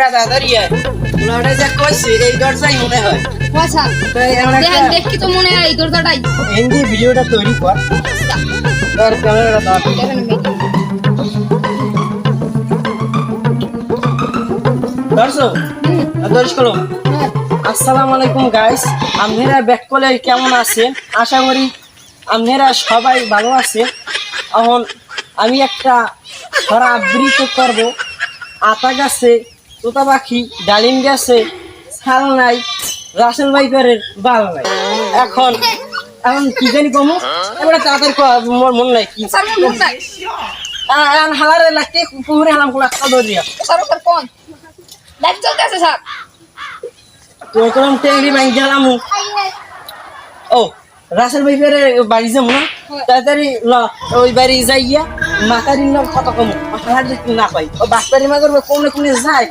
তাড়াতাড়ি আয় ওটা যা কইছে এই দরজাই মনে হয় আচ্ছা তো এমন একটা দেখি তো মনে হয় এই দরজাটাই হিন্দি ভিডিওটা তৈরি কর তোর ক্যামেরাটা দাও দেখেন দর্শক দর্শক আসসালামু আলাইকুম গাইস আপনারা ব্যাক কলে কেমন আছেন আশা করি আপনারা সবাই ভালো আছেন এখন আমি একটা ধরা আবৃত্তি করব আতা গাছে তোতা পাখি ডালিম গাছে ছাল নাই রাসেল ভাইপারের বাল নাই এখন এখন কি জানি কমু এবারে তাড়াতাড়ি মোর মন নাই কি স্যার মন নাই এখন হালারে লাগতে পুকুরে হালাম কোলা দরিয়া স্যার স্যার কোন লাইট চলতেছে স্যার তো কোন টেংরি ব্যাংক গেলাম ও রাসেল ভাইপারের বাড়ি যাবো না তাড়াতাড়ি ওই বাড়ি যাইয়া মাতারির নাম কত কম হালার না পাই ও বাস্তারি মা করবে কোনে কোনে যায়